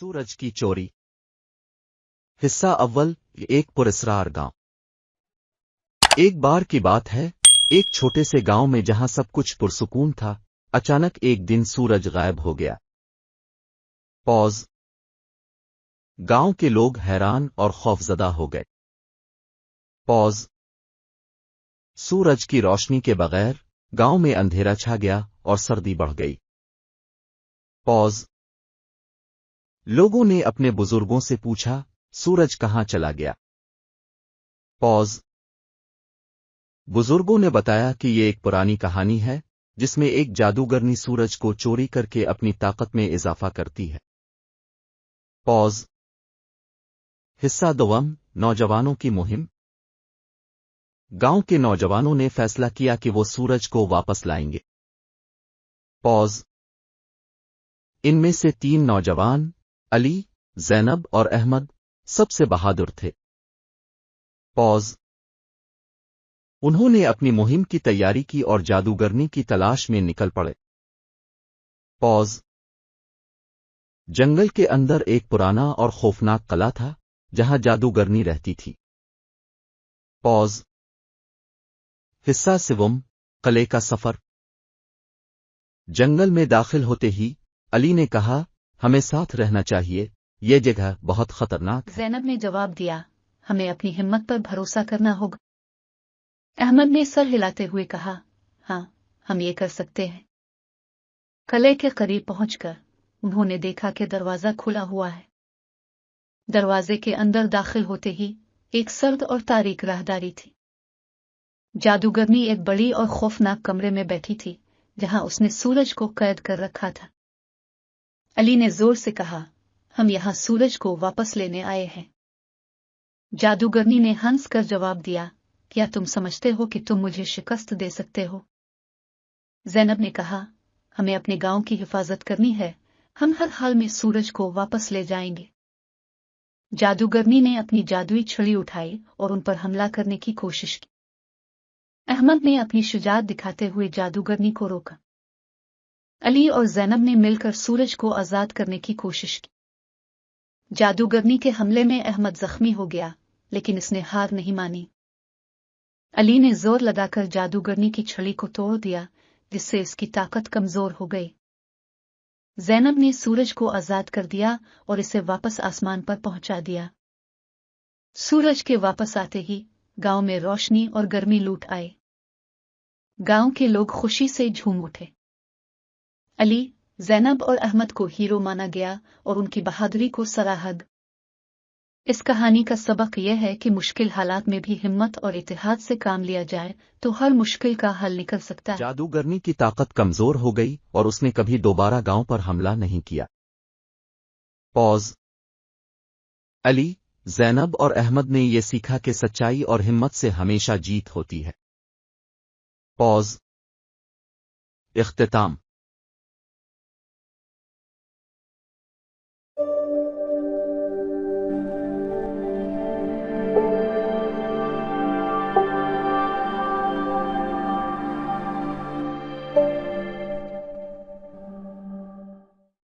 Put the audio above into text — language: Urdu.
سورج کی چوری حصہ اول ایک پراسرار گاؤں۔ ایک بار کی بات ہے، ایک چھوٹے سے گاؤں میں جہاں سب کچھ پرسکون تھا، اچانک ایک دن سورج غائب ہو گیا۔ پوز گاؤں کے لوگ حیران اور خوفزدہ ہو گئے۔ پوز سورج کی روشنی کے بغیر گاؤں میں اندھیرا چھا گیا اور سردی بڑھ گئی۔ پوز لوگوں نے اپنے بزرگوں سے پوچھا، سورج کہاں چلا گیا؟ پوز بزرگوں نے بتایا کہ یہ ایک پرانی کہانی ہے جس میں ایک جادوگرنی سورج کو چوری کر کے اپنی طاقت میں اضافہ کرتی ہے۔ پوز حصہ دوم نوجوانوں کی مہم۔ گاؤں کے نوجوانوں نے فیصلہ کیا کہ وہ سورج کو واپس لائیں گے۔ پوز ان میں سے 3 نوجوان علی، زینب اور احمد سب سے بہادر تھے۔ پوز انہوں نے اپنی مہم کی تیاری کی اور جادوگرنی کی تلاش میں نکل پڑے۔ پوز جنگل کے اندر ایک پرانا اور خوفناک قلعہ تھا جہاں جادوگرنی رہتی تھی۔ پوز حصہ سوم قلعے کا سفر۔ جنگل میں داخل ہوتے ہی علی نے کہا، ہمیں ساتھ رہنا چاہیے، یہ جگہ بہت خطرناک ہے۔ زینب نے جواب دیا، ہمیں اپنی ہمت پر بھروسہ کرنا ہوگا۔ احمد نے سر ہلاتے ہوئے کہا، ہاں، ہم یہ کر سکتے ہیں۔ قلعے کے قریب پہنچ کر انہوں نے دیکھا کہ دروازہ کھلا ہوا ہے۔ دروازے کے اندر داخل ہوتے ہی ایک سرد اور تاریک راہداری تھی۔ جادوگرنی ایک بڑی اور خوفناک کمرے میں بیٹھی تھی جہاں اس نے سورج کو قید کر رکھا تھا۔ علی نے زور سے کہا، ہم یہاں سورج کو واپس لینے آئے ہیں۔ جادوگرنی نے ہنس کر جواب دیا، کیا تم سمجھتے ہو کہ تم مجھے شکست دے سکتے ہو؟ زینب نے کہا، ہمیں اپنے گاؤں کی حفاظت کرنی ہے، ہم ہر حال میں سورج کو واپس لے جائیں گے۔ جادوگرنی نے اپنی جادوئی چھڑی اٹھائی اور ان پر حملہ کرنے کی کوشش کی۔ احمد نے اپنی شجاعت دکھاتے ہوئے جادوگرنی کو روکا۔ علی اور زینب نے مل کر سورج کو آزاد کرنے کی کوشش کی۔ جادوگرنی کے حملے میں احمد زخمی ہو گیا، لیکن اس نے ہار نہیں مانی۔ علی نے زور لگا کر جادوگرنی کی چھڑی کو توڑ دیا، جس سے اس کی طاقت کمزور ہو گئی۔ زینب نے سورج کو آزاد کر دیا اور اسے واپس آسمان پر پہنچا دیا۔ سورج کے واپس آتے ہی گاؤں میں روشنی اور گرمی لوٹ آئے۔ گاؤں کے لوگ خوشی سے جھوم اٹھے۔ علی، زینب اور احمد کو ہیرو مانا گیا اور ان کی بہادری کو سراہا۔ اس کہانی کا سبق یہ ہے کہ مشکل حالات میں بھی ہمت اور اتحاد سے کام لیا جائے تو ہر مشکل کا حل نکل سکتا ہے۔ جادوگرنی کی طاقت کمزور ہو گئی اور اس نے کبھی دوبارہ گاؤں پر حملہ نہیں کیا۔ پوز علی، زینب اور احمد نے یہ سیکھا کہ سچائی اور ہمت سے ہمیشہ جیت ہوتی ہے۔ پوز اختتام